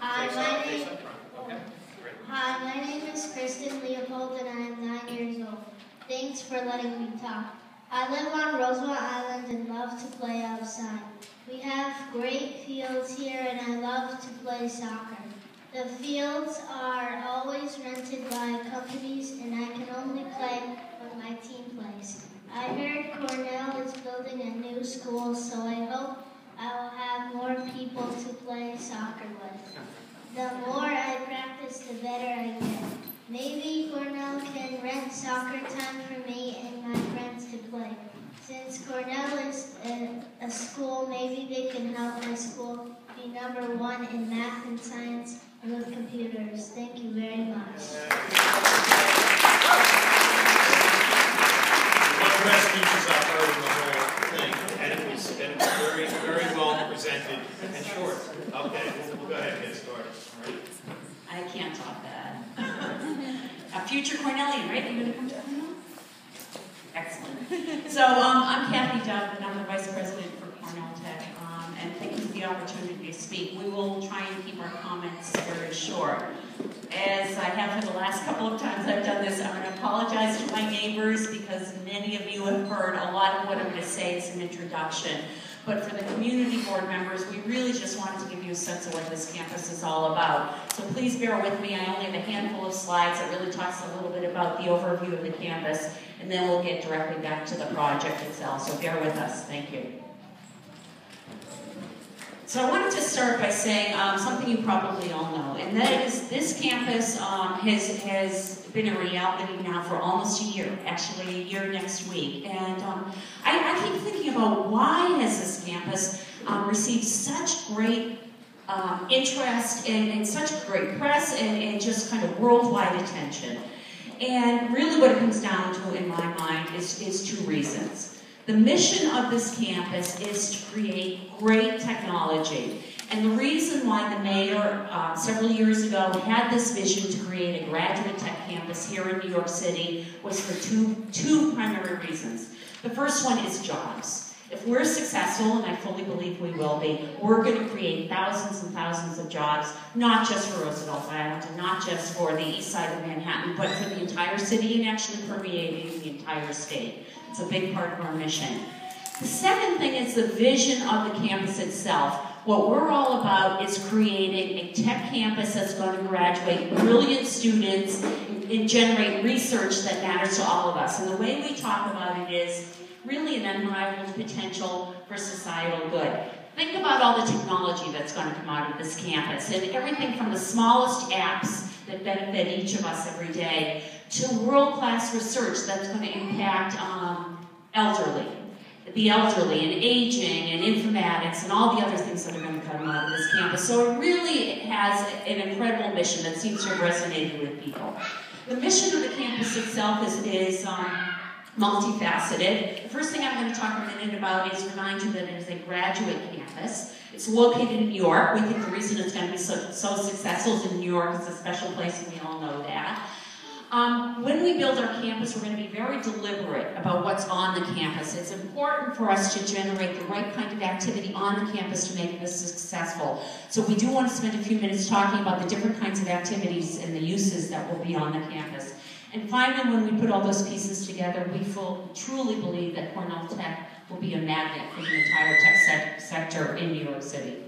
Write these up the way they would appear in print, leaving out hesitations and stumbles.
Hi, my name is Kristen Leopold and I am 9 years old. Thanks for letting me talk. I live on Roosevelt Island and love to play outside. We have great fields here and I love to play soccer. The fields are always rented by companies and I can only play when my team plays. I heard Cornell is building a new school, so I hope I will have more people to play soccer with. The more I practice, the better I get. Maybe Cornell can rent soccer time for me and my friends to play. Since Cornell is a school, maybe they can help my school be #1 in math and science and with computers. Thank you very much. One of the best speeches I've heard in the whole thing, and it was very, very well presented and short. Okay, we'll go ahead and get started. All right. I can't top that. A future Cornellian, right? You're going to come to Cornell? Excellent. So I'm Cathy Dove, and I'm the Vice President for Cornell Tech, and thank you for the opportunity to speak. We will try and keep our comments very short. As I have for the last couple of times I've done this, I'm going to apologize to my neighbors because many of you have heard a lot of what I'm going to say as an introduction. But for the community board members, we really just wanted to give you a sense of what this campus is all about. So please bear with me. I only have a handful of slides that really talks a little bit about the overview of the campus, and then we'll get directly back to the project itself. So bear with us. Thank you. So I wanted to start by saying something you probably all know, and that is this campus has been a reality now for almost a year, actually a year next week. And I keep thinking about why has this campus received such great interest and such great press and just kind of worldwide attention. And really what it comes down to in my mind is 2 reasons. The mission of this campus is to create great technology. And the reason why the mayor several years ago had this vision to create a graduate tech campus here in New York City was for two primary reasons. The first one is jobs. If we're successful, and I fully believe we will be, we're going to create thousands and thousands of jobs, not just for Roosevelt Island, and not just for the east side of Manhattan, but for the entire city and actually permeating the entire state. It's a big part of our mission. The second thing is the vision of the campus itself. What we're all about is creating a tech campus that's going to graduate brilliant students and generate research that matters to all of us. And the way we talk about it is really an unrivaled potential for societal good. Think about all the technology that's going to come out of this campus, and everything from the smallest apps that benefit each of us every day to world-class research that's going to impact the elderly and aging and informatics and all the other things that are going to come out of this campus. So it really has an incredible mission that seems to have resonated with people. The mission of the campus itself is multifaceted. The first thing I'm going to talk a minute about is remind you that it is a graduate campus. It's located in New York. We think the reason it's going to be so successful is in New York. It's a special place, and we all know that. When we build our campus, we're going to be very deliberate about what's on the campus. It's important for us to generate the right kind of activity on the campus to make this successful. So we do want to spend a few minutes talking about the different kinds of activities and the uses that will be on the campus. And finally, when we put all those pieces together, we truly believe that Cornell Tech will be a magnet for the entire tech sector in New York City.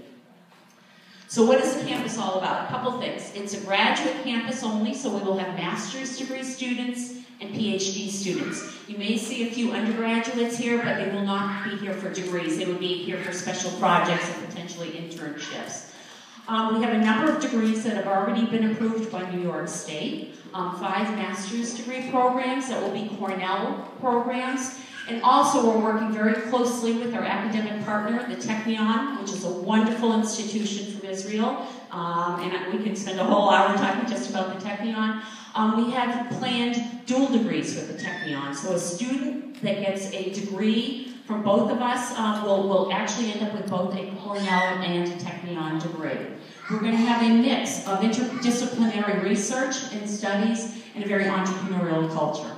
So what is the campus all about? A couple things. It's a graduate campus only, so we will have master's degree students and PhD students. You may see a few undergraduates here, but they will not be here for degrees. They would be here for special projects and potentially internships. We have a number of degrees that have already been approved by New York State. 5 master's degree programs that will be Cornell programs. And also we're working very closely with our academic partner, the Technion, which is a wonderful institution from Israel. And we can spend a whole hour talking just about the Technion. We have planned dual degrees with the Technion. So a student that gets a degree from both of us will actually end up with both a Cornell and a Technion degree. We're going to have a mix of interdisciplinary research and studies and a very entrepreneurial culture.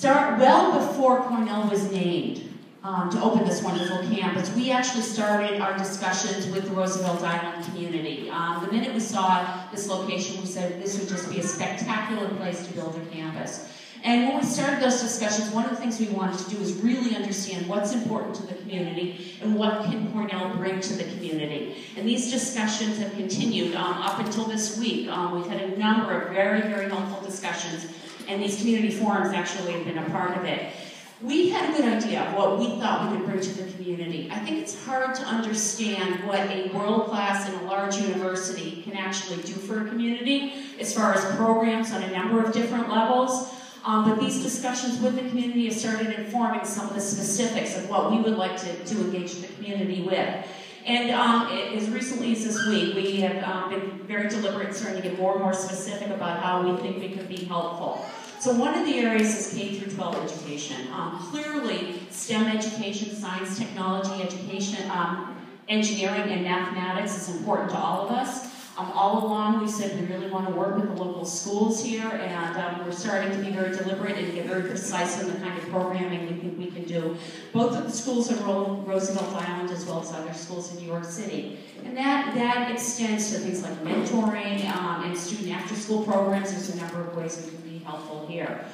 Well before Cornell was named, to open this wonderful campus. We actually started our discussions with the Roosevelt Island community. The minute we saw this location, we said this would just be a spectacular place to build a campus. And when we started those discussions, one of the things we wanted to do is really understand what's important to the community and what can Cornell bring to the community. And these discussions have continued up until this week. We've had a number of very, very helpful discussions, and these community forums actually have been a part of it. We had a good idea of what we thought we could bring to the community. I think it's hard to understand what a world-class and a large university can actually do for a community as far as programs on a number of different levels. But these discussions with the community have started informing some of the specifics of what we would like to engage the community with. And as recently as this week, we have been very deliberate in starting to get more and more specific about how we think we could be helpful. So one of the areas is K through 12 education. Clearly, STEM education, science, technology education, engineering, and mathematics is important to all of us. All along, we said we really want to work with the local schools here, and we're starting to be very deliberate and get very precise in the kind of programming we think we can do, both at the schools in Roosevelt Island as well as other schools in New York City. And that extends to things like mentoring and student after-school programs. There's a number of ways we can be helpful here.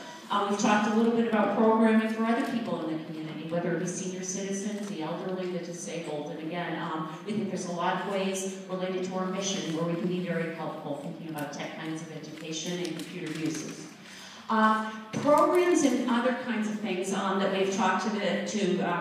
We've talked a little bit about programming for other people in the community, whether it be senior citizens, the elderly, the disabled. And again, we think there's a lot of ways related to our mission where we can be very helpful thinking about tech kinds of education and computer uses. Programs and other kinds of things that we've talked to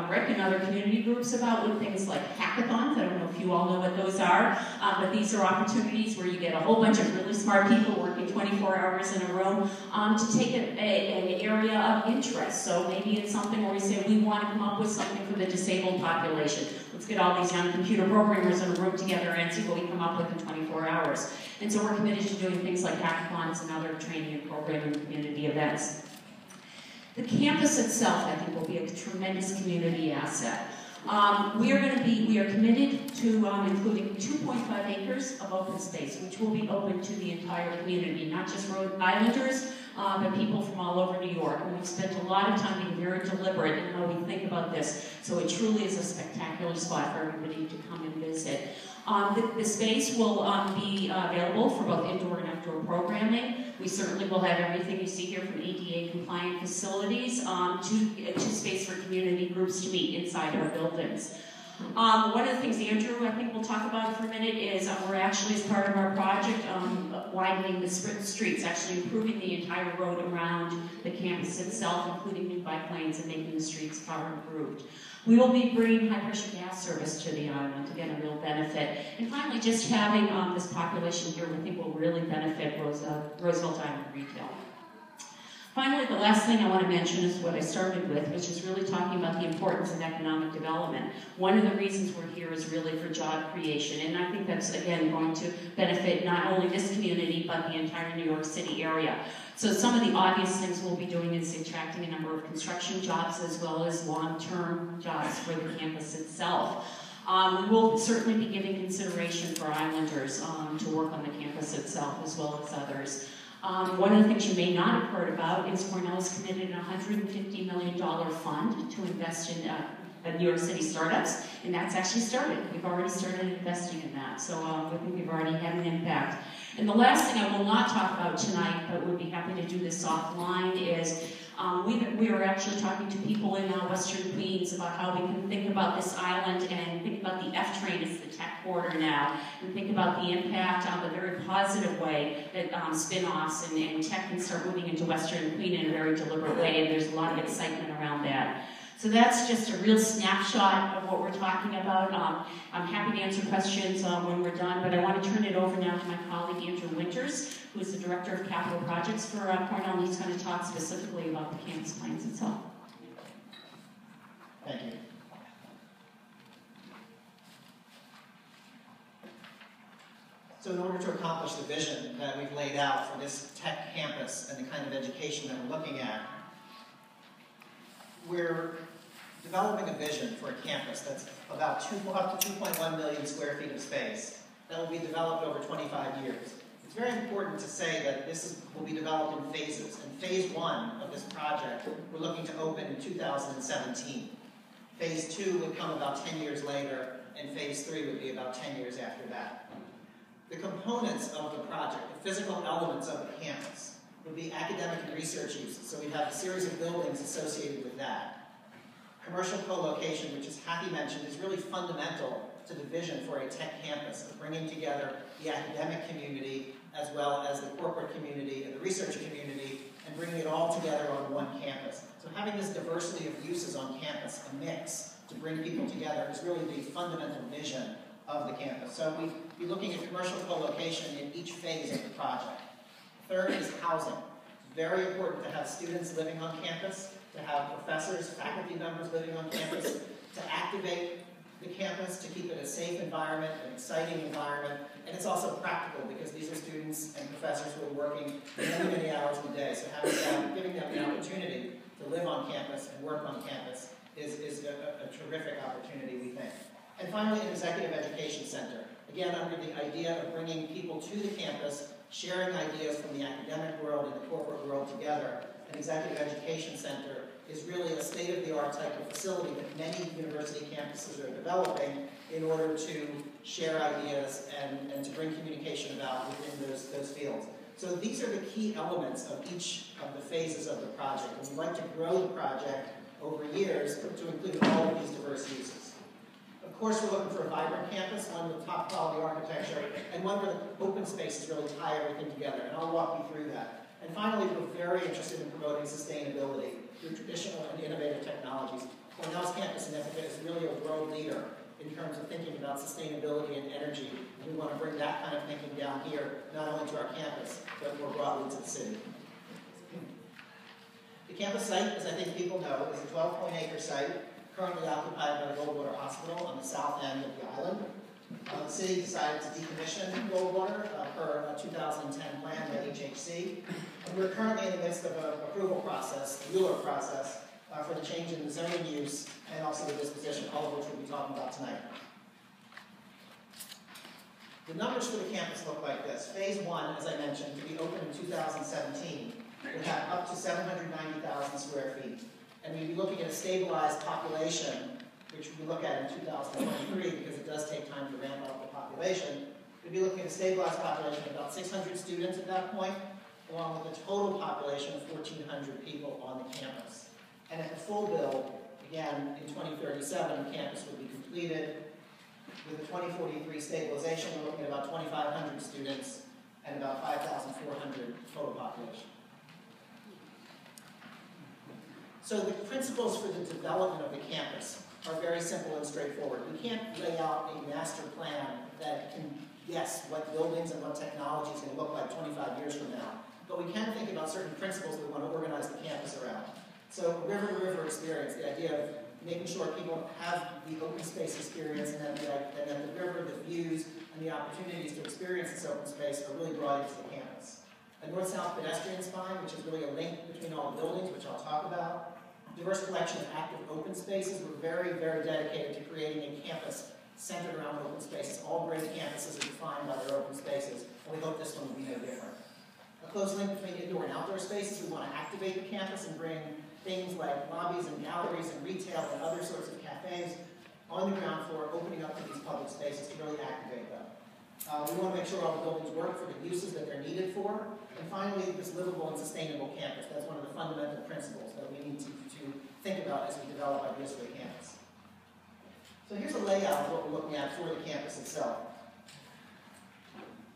Rick and other community groups about with things like hackathons. I don't know if you all know what those are, but these are opportunities where you get a whole bunch of really smart people working 24 hours in a room to take an area of interest. So maybe it's something where we say we want to come up with something for the disabled population. Let's get all these young computer programmers in a room together and see what we come up with in 24 hours. And so we're committed to doing things like hackathons and other training and programming and community events. The campus itself, I think, will be a tremendous community asset. We are committed to including 2.5 acres of open space, which will be open to the entire community, not just Rhode Islanders, but people from all over New York. And we've spent a lot of time being very deliberate in how we think about this, so it truly is a spectacular spot for everybody to come and visit. The space will be available for both indoor and outdoor programming. We certainly will have everything you see here from ADA compliant facilities to space for community groups to meet inside our buildings. One of the things Andrew, I think, will talk about for a minute is we're actually, as part of our project, widening the streets, actually improving the entire road around the campus itself, including new bike lanes and making the streets far improved. We will be bringing high-pressure gas service to the island, again, a real benefit. And finally, just having this population here, we think will really benefit Roosevelt Island retail. Finally, the last thing I want to mention is what I started with, which is really talking about the importance of economic development. One of the reasons we're here is really for job creation, and I think that's, again, going to benefit not only this community, but the entire New York City area. So some of the obvious things we'll be doing is attracting a number of construction jobs as well as long-term jobs for the campus itself. We will certainly be giving consideration for Islanders to work on the campus itself as well as others. One of the things you may not have heard about is Cornell is committed a $150 million fund to invest in New York City startups, and that's actually started. We've already started investing in that, so I think we've already had an impact. And the last thing I will not talk about tonight, but would be happy to do this offline, is we are actually talking to people in Western Queens about how we can think about this island and think about the F train as the tech corridor now, and think about the impact on a very positive way that spin-offs and tech can start moving into Western Queen in a very deliberate way, and there's a lot of excitement around that. So that's just a real snapshot of what we're talking about. I'm happy to answer questions when we're done, but I want to turn it over now to my colleague Andrew Winters, who is the Director of Capital Projects for Cornell, and he's going to talk specifically about the campus plans itself. Thank you. So in order to accomplish the vision that we've laid out for this tech campus and the kind of education that we're looking at, we're developing a vision for a campus that's about up to 2.1 million square feet of space that will be developed over 25 years. It's very important to say that this will be developed in phases. And phase one of this project, we're looking to open in 2017. Phase 2 would come about 10 years later, and Phase 3 would be about 10 years after that. The components of the project, the physical elements of the campus, would be academic and research uses. So we'd have a series of buildings associated with that. Commercial co-location, which as Cathy mentioned, is really fundamental to the vision for a tech campus, of bringing together the academic community as well as the corporate community and the research community, and bringing it all together on one campus. So having this diversity of uses on campus, a mix, to bring people together is really the fundamental vision of the campus. So we'd be looking at commercial co-location in each phase of the project. Third is housing. It's very important to have students living on campus, to have professors, faculty members living on campus, to activate the campus, to keep it a safe environment, an exciting environment, and it's also practical because these are students and professors who are working many, many hours a day. So giving them the opportunity to live on campus and work on campus is a terrific opportunity, we think. And finally, an executive education center. Again, under the idea of bringing people to the campus, sharing ideas from the academic world and the corporate world together, an executive education center is really a state-of-the-art type of facility that many university campuses are developing in order to share ideas and to bring communication about within those fields. So these are the key elements of each of the phases of the project, and we'd like to grow the project over years to include all of these diverse uses. Of course, we're looking for a vibrant campus, one with top quality architecture, and one where the open spaces really tie everything together, and I'll walk you through that. And finally, we're very interested in promoting sustainability through traditional and innovative technologies. Cornell's campus in Ithaca is really a world leader in terms of thinking about sustainability and energy, and we want to bring that kind of thinking down here, not only to our campus, but more broadly to the city. The campus site, as I think people know, is a 12.acre site, currently occupied by the Goldwater Hospital on the south end of the island. The city decided to decommission Goldwater per a 2010 plan by HHC, and we're currently in the midst of an approval process, the ULURP process, for the change in the zoning use and also the disposition, all of which we'll be talking about tonight. The numbers for the campus look like this. Phase 1, as I mentioned, to be open in 2017, would have up to 790,000 square feet. And we'd be looking at a stabilized population, which we look at in 2023 because it does take time to ramp up the population. We'd be looking at a stabilized population of about 600 students at that point, along with a total population of 1,400 people on the campus. And at the full build, again, in 2037, the campus would be completed. With the 2043 stabilization, we're looking at about 2,500 students and about 5,400 total population. So the principles for the development of the campus are very simple and straightforward. We can't lay out a master plan that can guess what buildings and what technology is going to look like 25 years from now. But we can think about certain principles that we want to organize the campus around. So river-to-river experience, the idea of making sure people have the open space experience and that the river, the views, and the opportunities to experience this open space are really brought into the campus. A north-south pedestrian spine, which is really a link between all the buildings, which I'll talk about. Diverse collection of active open spaces. We're very, very dedicated to creating a campus centered around open spaces. All great campuses are defined by their open spaces, and we hope this one will be no different. A close link between indoor and outdoor spaces. We want to activate the campus and bring things like lobbies and galleries and retail and other sorts of cafes on the ground floor, opening up to these public spaces to really activate them. We want to make sure all the buildings work for the uses that they're needed for. And finally, this livable and sustainable campus. That's one of the fundamental principles that we need to think about as we develop ideas for the campus. So here's a layout of what we're looking at for the campus itself.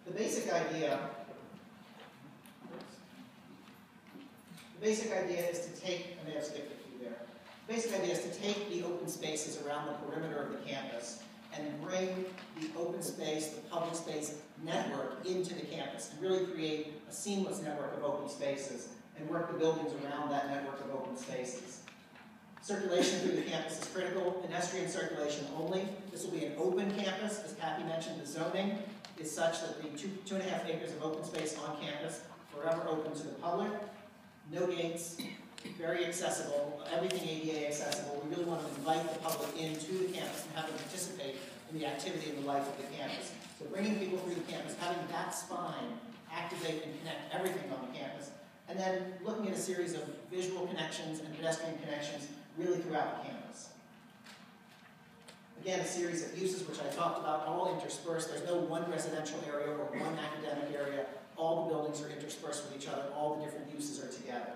The basic idea is to take, I may have skipped a few there. The basic idea is to take the open spaces around the perimeter of the campus and bring the open space, the public space network into the campus and really create a seamless network of open spaces and work the buildings around that network of open spaces. Circulation through the campus is critical, pedestrian circulation only. This will be an open campus. As Cathy mentioned, the zoning is such that the 2.5 acres of open space on campus forever open to the public. No gates, very accessible, everything ADA accessible. We really want to invite the public into the campus and have them participate in the activity and the life of the campus. So bringing people through the campus, having that spine activate and connect everything on the campus, and then looking at a series of visual connections and pedestrian connections really throughout the campus. Again, a series of uses which I talked about, all interspersed. There's no one residential area or one academic area. All the buildings are interspersed with each other. All the different uses are together.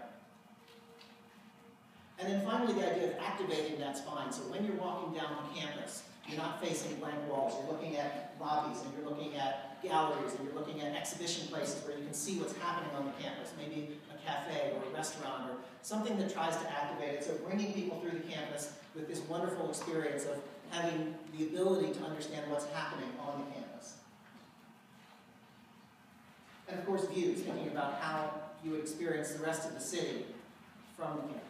And then finally, the idea of activating that spine. So when you're walking down the campus, you're not facing blank walls. You're looking at lobbies, and you're looking at galleries, and you're looking at exhibition places where you can see what's happening on the campus, maybe a cafe or a restaurant or something that tries to activate it. So bringing people through the campus with this wonderful experience of having the ability to understand what's happening on the campus. And of course, views, thinking about how you would experience the rest of the city from the campus.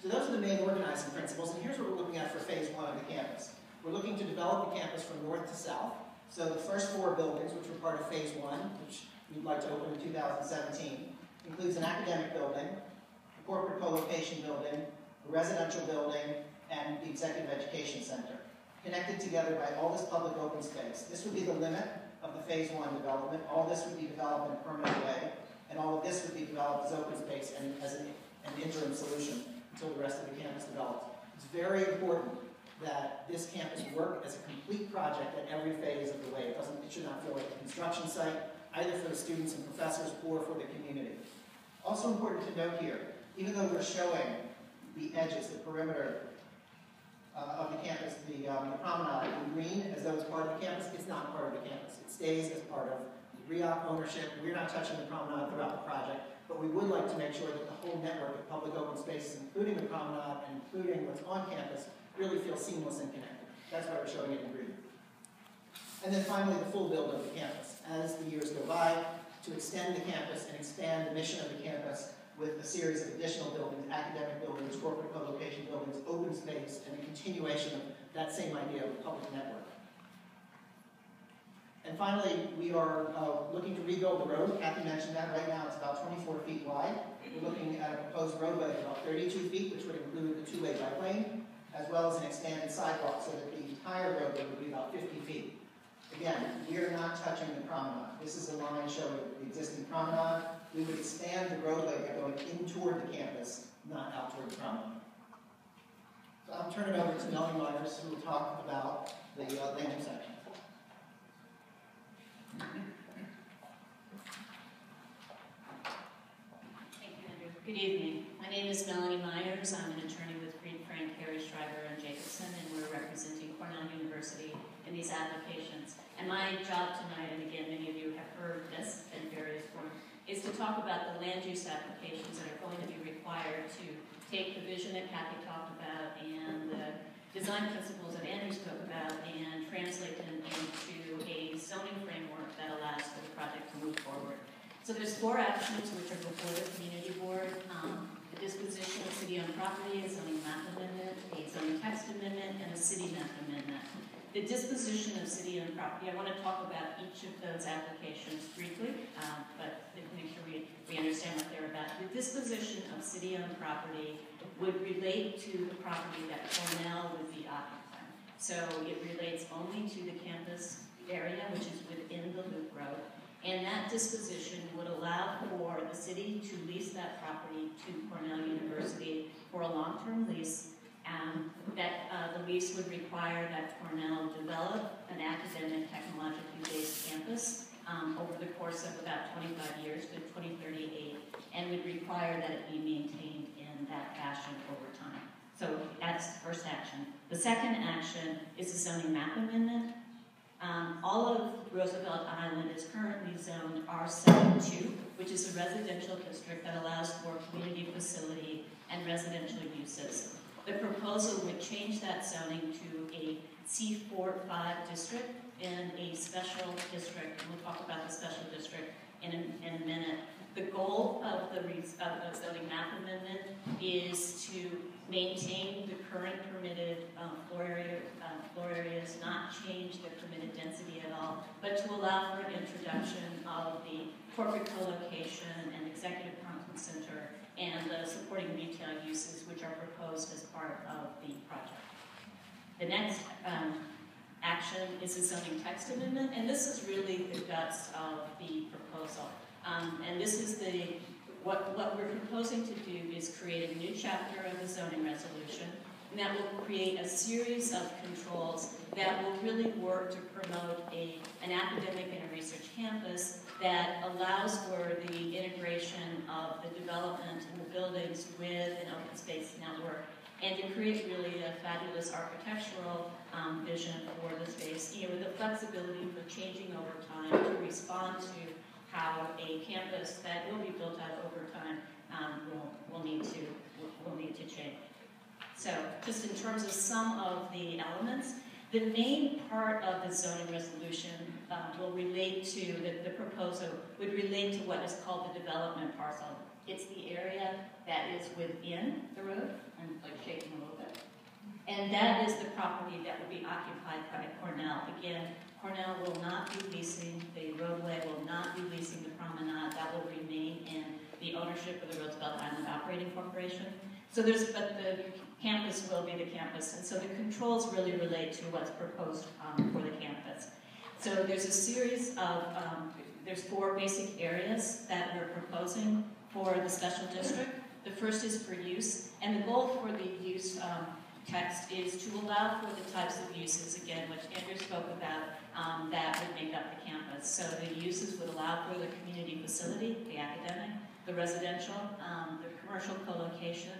So those are the main organizing principles, and here's what we're looking at for phase one of the campus. We're looking to develop the campus from north to south. So the first 4 buildings, which were part of phase one, which we'd like to open in 2017, includes an academic building, a corporate co-location building, a residential building, and the executive education center, connected together by all this public open space. This would be the limit of the phase one development. All this would be developed in a permanent way, and all of this would be developed as open space and as an interim solution until the rest of the campus develops. It's very important that this campus work as a complete project at every phase of the way. It should not feel like a construction site, either for the students and professors or for the community. Also important to note here, even though we're showing the edges, the perimeter of the campus, the promenade in green as though it's part of the campus, it's not part of the campus. It stays as part of the REOP ownership. We're not touching the promenade throughout the project, but we would like to make sure that the whole network of public open spaces, including the promenade and including what's on campus, really feel seamless and connected. That's why we're showing it in green. And then finally, the full build of the campus. As the years go by, to extend the campus and expand the mission of the campus with a series of additional buildings, academic buildings, corporate co-location buildings, open space, and a continuation of that same idea of a public network. And finally, we are looking to rebuild the road. Cathy mentioned that. Right now it's about 24 feet wide. We're looking at a proposed roadway of about 32 feet, which would include a 2-way bike lane, as well as an expanded sidewalk, so that the entire roadway would be about 50 feet. Again, we are not touching the promenade. This is a line showing the existing promenade. We would expand the roadway by going in toward the campus, not out toward the promenade. So I'll turn it over to Melanie Myers, who will talk about the landing section. Thank you, Andrew. Good evening. My name is Melanie Myers. I'm an attorney with Fried, Frank, Harry, Schreiber, and Jacobson, and we're representing Cornell University in these applications. And my job tonight, and again, many of you have heard this in various forms, is to talk about the land use applications that are going to be required to take the vision that Cathy talked about and the design principles that Andrew spoke about and translate them into a zoning framework that allows for the project to move forward. So there's 4 actions which are before the community board. The disposition of city-owned property, a zoning map amendment, a zoning text amendment, and a city map amendment. The disposition of city-owned property, I want to talk about each of those applications briefly, but to make sure we understand what they're about. The disposition of city-owned property would relate to the property that Cornell would be occupying. So it relates only to the campus area, which is within the Loop Road, and that disposition would allow for the city to lease that property to Cornell University for a long-term lease. The lease would require that Cornell develop an academic, technologically based campus over the course of about 25 years to 2038, and would require that it be maintained in that fashion over time. So that's the first action. The second action is a zoning map amendment. All of Roosevelt Island is currently zoned R72, which is a residential district that allows for community facility and residential uses. The proposal would change that zoning to a C4-5 district and a special district, and we'll talk about the special district in a minute. The goal of the zoning map amendment is to maintain the current permitted floor areas, not change the permitted density at all, but to allow for an introduction of the corporate co-location and executive conference center and the supporting retail uses which are proposed as part of the project. The next action is a zoning text amendment, and this is really the guts of the proposal. And this is what we're proposing to do is create a new chapter of the zoning resolution, and that will create a series of controls that will really work to promote an academic and a research campus that allows for the integration of the development in the buildings with an open space network, and to create really a fabulous architectural vision for the space, with the flexibility for changing over time to respond to how a campus that will be built out over time will need to change. So, just in terms of some of the elements, the main part of the zoning resolution will relate to, the proposal would relate to what is called the development parcel. It's the area that is within the road. I'm like shaking a little bit. And that is the property that will be occupied by Cornell. Again, Cornell will not be leasing the roadway, will not be leasing the promenade. That will remain in the ownership of the Roosevelt Island Operating Corporation. So but the campus will be the campus, and so the controls really relate to what's proposed for the campus. So there's a series of, there's 4 basic areas that we're proposing for the special district. The first is for use, and the goal for the use text is to allow for the types of uses, again, which Andrew spoke about, that would make up the campus. So the uses would allow for the community facility, the academic, the residential, the commercial co-location,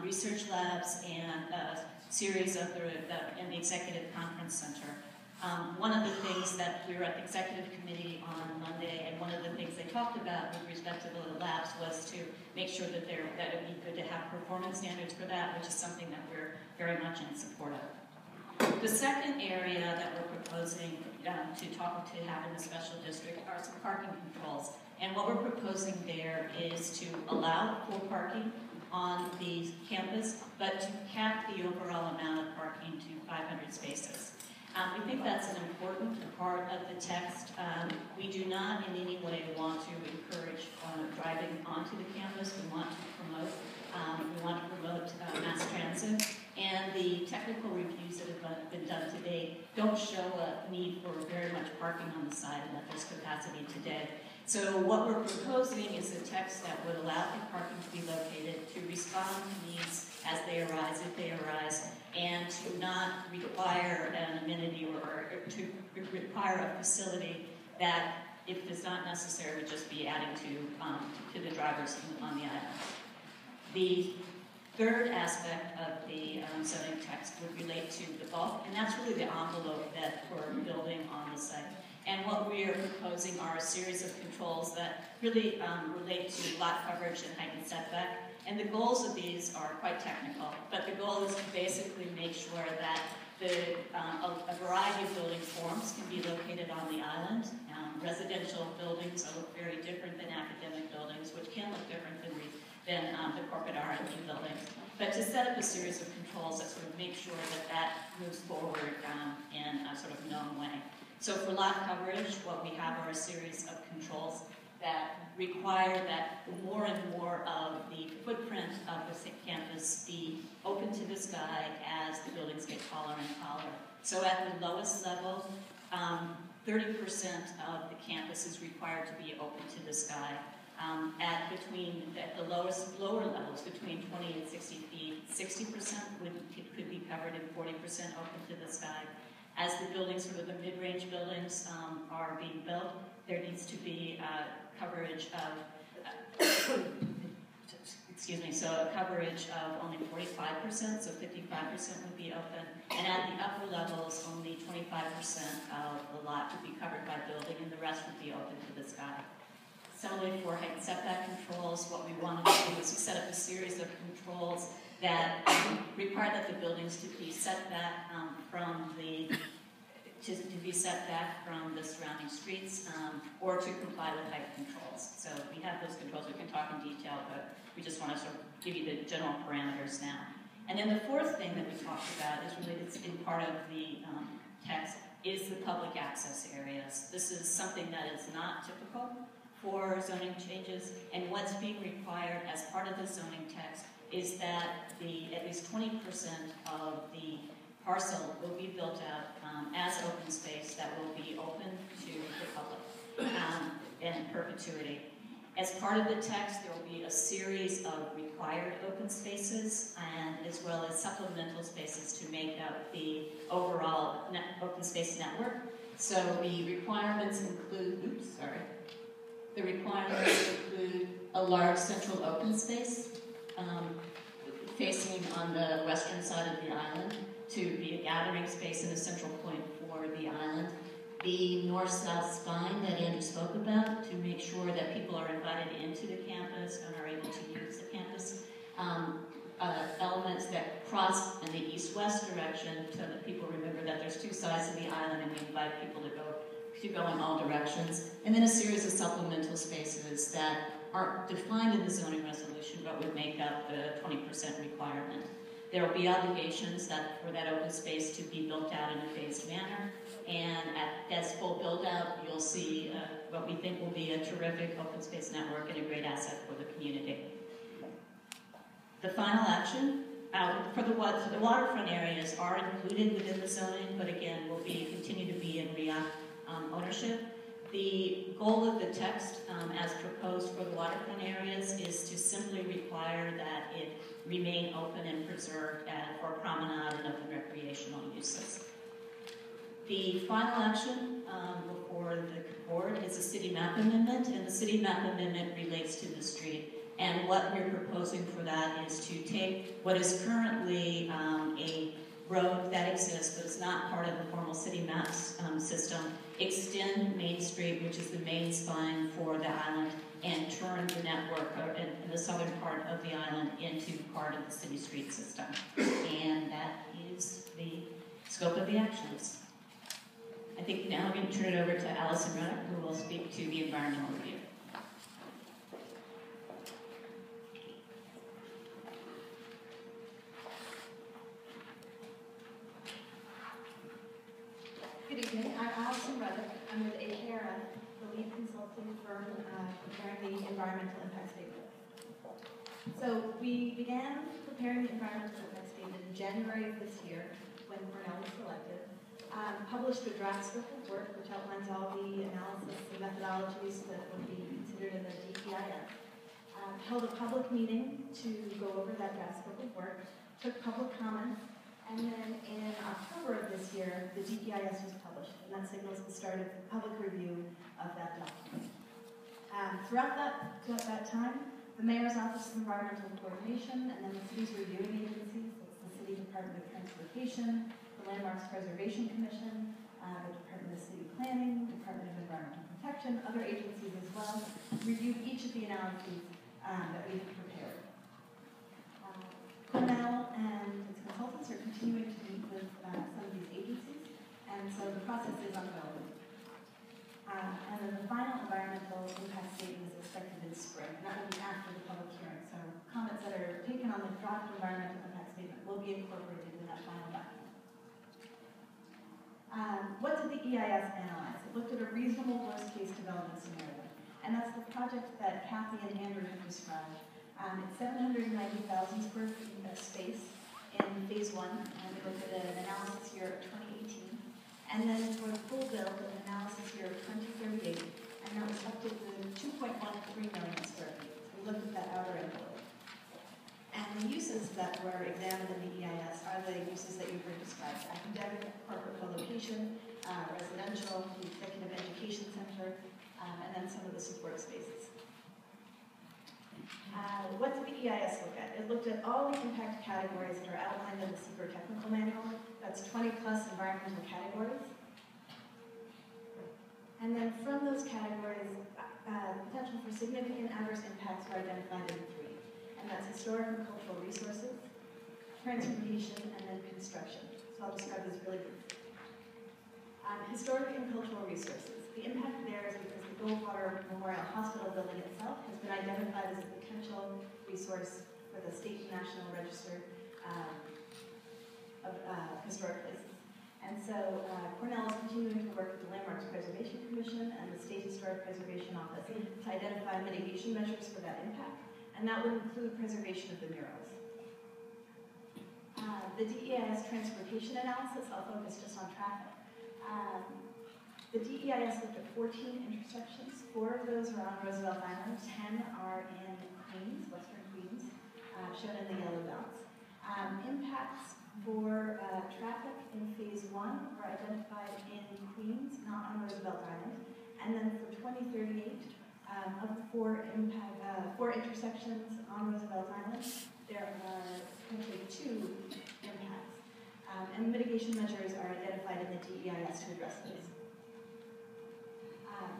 research labs, and a series of and the executive conference center. One of the things that we were at the executive committee on Monday, and one of the things they talked about with respect to the labs was to make sure that it would be good to have performance standards for that, which is something that we're very much in support of. The second area that we're proposing to have in the special district are some parking controls. And what we're proposing there is to allow for parking on the campus, but to cap the overall amount of parking to 500 spaces. We think that's an important part of the text. We do not in any way want to encourage driving onto the campus. We want to promote mass transit. And the technical reviews that have been done today don't show a need for very much parking on the side and that there's capacity today. So what we're proposing is a text that would allow the parking to be located to respond to needs as they arise, if they arise, and to not require an amenity or to require a facility that, if it's not necessary, would just be adding to the drivers on the island. The third aspect of the zoning text would relate to the bulk, and that's really the envelope that we're building on the site. And what we are proposing are a series of controls that really relate to lot coverage and height and setback. And the goals of these are quite technical, but the goal is to basically make sure that a variety of building forms can be located on the island. Residential buildings look very different than academic buildings, which can look different than the corporate R&D buildings. But to set up a series of controls that sort of make sure that moves forward in a sort of known way. So for lot coverage, what we have are a series of controls that require that more and more of the footprint of the campus be open to the sky as the buildings get taller and taller. So at the lowest level, 30% of the campus is required to be open to the sky. At the lower levels, between 20 and 60 feet, 60% could be covered and 40% open to the sky. As the buildings, sort of the mid-range buildings, are being built, there needs to be coverage of, so a coverage of only 45%, so 55% would be open. And at the upper levels, only 25% of the lot would be covered by building, and the rest would be open to the sky. Similarly, for height and setback controls, what we wanted to do is to set up a series of controls that require that the buildings to be set back from the surrounding streets, or to comply with height controls. So we have those controls. We can talk in detail, but we just want to sort of give you the general parameters now. And then the fourth thing that we talked about is related in part of the text is the public access areas. This is something that is not typical for zoning changes, and what's being required as part of the zoning text is that at least 20% of the parcel will be built out as open space that will be open to the public in perpetuity. As part of the text, there will be a series of required open spaces and as well as supplemental spaces to make up the overall open space network. So the requirements include, the requirements include a large central open space facing on the western side of the island to be a gathering space and a central point for the island. The north-south spine that Andrew spoke about to make sure that people are invited into the campus and are able to use the campus. Elements that cross in the east-west direction so that people remember that there's two sides of the island and we invite people to go in all directions. And then a series of supplemental spaces that aren't defined in the zoning resolution but would make up the 20% requirement. There will be obligations for that open space to be built out in a phased manner. And as full build out, you'll see what we think will be a terrific open space network and a great asset for the community. The final action for the waterfront areas are included within the zoning, but again, will continue to be in REAP ownership. The goal of the text, as proposed for the waterfront areas, is to simply require that it remain open and preserved for promenade and open recreational uses. The final action before the board is a city map amendment, and the city map amendment relates to the street. And what we're proposing for that is to take what is currently a road that exists, but it's not part of the formal city maps system, extend Main Street, which is the main spine for the island, and turn the network in the southern part of the island into part of the city street system. And that is the scope of the actions. I think now I'm going to turn it over to Allison Reddick, who will speak to the environmental review. Good evening. I'm Allison Reddick. I'm with AKRF, the lead consulting firm preparing the environmental impact statement. So we began preparing the environmental impact statement in January of this year when Cornell was selected. Published a draft scope of work which outlines all the analysis and methodologies that would be considered in the DPIF. Held a public meeting to go over that draft scope of work, took public comments, and then in October of this year, the DPIS was published, and that signals the start of the public review of that document. Throughout that time, the Mayor's Office of Environmental Coordination and then the city's reviewing agencies, that's the City Department of Transportation, the Landmarks Preservation Commission, the Department of City Planning, Department of Environmental Protection, other agencies as well, reviewed each of the analyses that we have prepared. Cornell and its consultants are continuing to meet with some of these agencies, and so the process is ongoing. And then the final environmental impact statement is expected in spring, and that will be after the public hearing. So comments that are taken on the draft environmental impact statement will be incorporated in that final document. What did the EIS analyze? It looked at a reasonable worst-case development scenario, and that's the project that Cathy and Andrew have described. It's 790,000 square feet of space in phase 1, and we looked at an analysis year of 2018. And then for the full build, an analysis year of 2038, and that was up to the 2.13 million square feet. So we looked at that outer envelope. And the uses that were examined in the EIS are the uses that you've heard described: academic, corporate co-location, residential, the executive education center, and then some of the support spaces. What did the EIS look at? It looked at all the impact categories that are outlined in the Secret Technical Manual. That's 20 plus environmental categories. And then from those categories, potential for significant adverse impacts were identified in 3. And that's historic and cultural resources, transportation, and then construction. So I'll describe this really briefly. Historic and cultural resources. The impact there is because the Goldwater Memorial Hospital building itself has been identified as a potential resource for the state and national register of historic places. And so Cornell is continuing to work with the Landmarks Preservation Commission and the State Historic Preservation Office to identify mitigation measures for that impact, and that would include preservation of the murals. The DEIS transportation analysis, I'll focus just on traffic. The DEIS looked at 14 intersections. 4 of those are on Roosevelt Island. 10 are in Queens, Western Queens, shown in the yellow dots. Impacts for traffic in phase 1 are identified in Queens, not on Roosevelt Island. And then for 2038, of the 4 intersections on Roosevelt Island, there are potentially 2 impacts. And mitigation measures are identified in the DEIS to address those.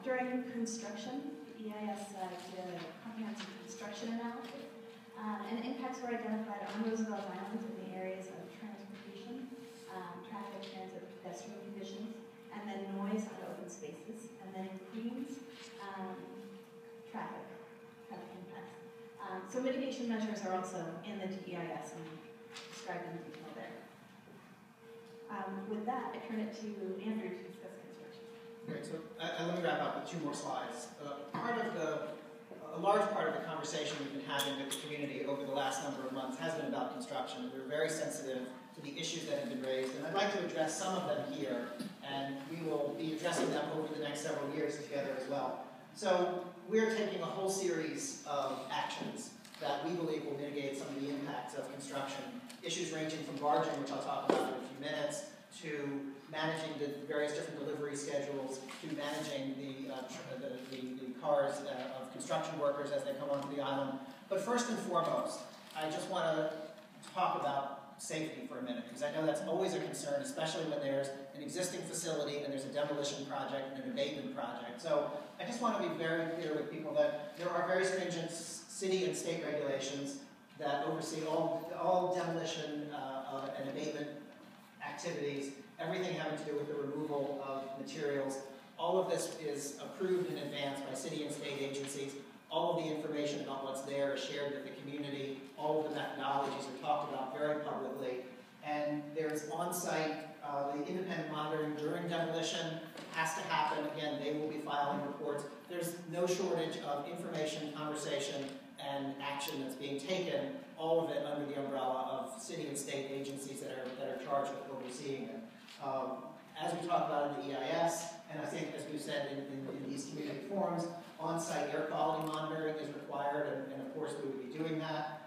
During construction, the EIS did a comprehensive construction analysis, and impacts were identified on Roosevelt Island in the areas of transportation, traffic, transit, pedestrian conditions, and then noise on open spaces, and then in Queens, traffic impacts. So mitigation measures are also in the DEIS and described in detail there. With that, I turn it to Andrew to discuss construction. Great, so let me wrap up with 2 more slides. A large part of the conversation we've been having with the community over the last number of months has been about construction. We're very sensitive to the issues that have been raised, and I'd like to address some of them here, and we will be addressing them over the next several years together as well. So we're taking a whole series of actions that we believe will mitigate some of the impacts of construction. Issues ranging from barging, which I'll talk about in a few minutes, to managing the various different delivery schedules, to managing the cars of construction workers as they come onto the island. But first and foremost, I just want to talk about safety for a minute, because I know that's always a concern, especially when there's an existing facility and there's a demolition project and an abatement project. So I just want to be very clear with people that there are very stringent city and state regulations that oversee all demolition and abatement activities, everything having to do with the removal of materials. All of this is approved in advance by city and state agencies. All of the information about what's there is shared with the community. All of the methodologies are talked about very publicly. And there's on-site, the independent monitoring during demolition has to happen. Again, they will be filing reports. There's no shortage of information, conversation, and action that's being taken, all of it under the umbrella of city and state agencies that are charged with overseeing it. As we talked about in the EIS, and I think as we've said in these community forums, on-site air quality monitoring is required, and of course we would be doing that.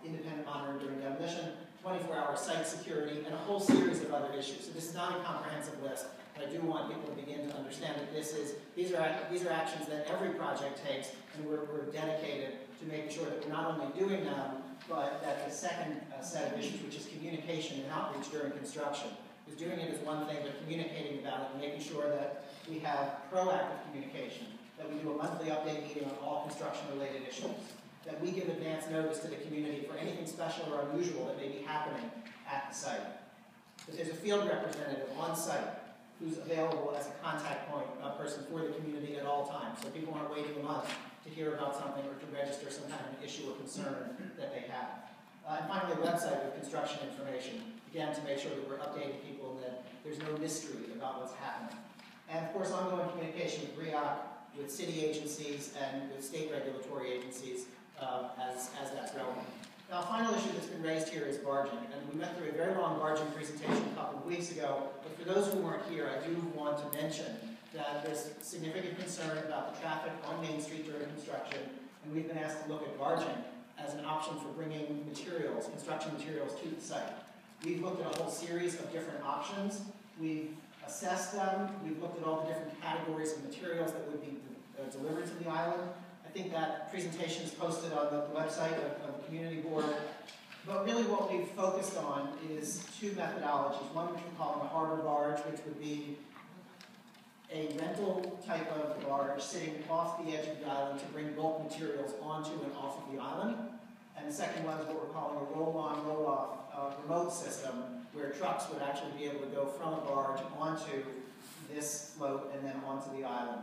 Independent monitoring during demolition, 24-hour site security, and a whole series of other issues. So this is not a comprehensive list, but I do want people to begin to understand that these are actions that every project takes, and we're dedicated to making sure that we're not only doing them, but that the second set of issues, which is communication and outreach during construction, is doing it is one thing, but communicating about it and making sure that we have proactive communication, that we do a monthly update meeting on all construction-related issues, that we give advance notice to the community for anything special or unusual that may be happening at the site, that there's a field representative on site who's available as a contact point person for the community at all times, so people aren't waiting a month to hear about something or to register some kind of an issue or concern that they have. And finally, a website with construction information, again, to make sure that we're updating people and that there's no mystery about what's happening. And of course, ongoing communication with REOC, with city agencies, and with state regulatory agencies as that's relevant. Now, a final issue that's been raised here is barging. And we went through a very long barging presentation a couple of weeks ago, but for those who weren't here, I do want to mention that there's significant concern about the traffic on Main Street during construction, and we've been asked to look at barging as an option for bringing materials, construction materials, to the site. We've looked at a whole series of different options. We've assessed them. We've looked at all the different categories of materials that would be delivered to the island. I think that presentation is posted on the website of the community board. But really what we've focused on is 2 methodologies. One which we're calling a harbor barge, which would be a rental type of barge sitting off the edge of the island to bring bulk materials onto and off of the island. And the second one is what we're calling a roll-on, roll-off remote system, where trucks would actually be able to go from a barge onto this float and then onto the island.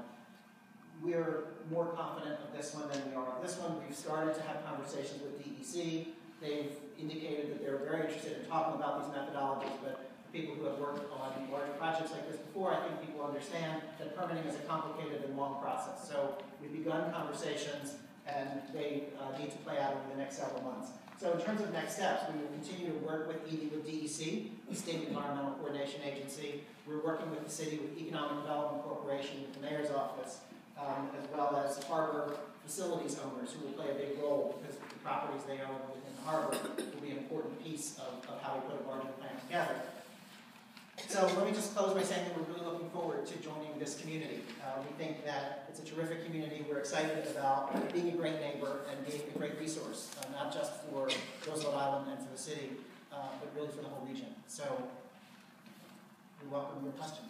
We're more confident of this one than we are of this one. We've started to have conversations with DEC. They've indicated that they're very interested in talking about these methodologies, but people who have worked on large projects like this before, I think people understand that permitting is a complicated and long process. So we've begun conversations, and they need to play out over the next several months. So in terms of next steps, we will continue to work with DEC, the State Environmental Coordination Agency. We're working with the city, with Economic Development Corporation, with the mayor's office, as well as harbor facilities owners who will play a big role because the properties they own within the harbor will be an important piece of how we put a barging plan together. So let me just close by saying that we're really looking forward to joining this community. We think that it's a terrific community. We're excited about being a great neighbor and being a great resource, not just for Roosevelt Island and for the city, but really for the whole region. So we welcome your questions.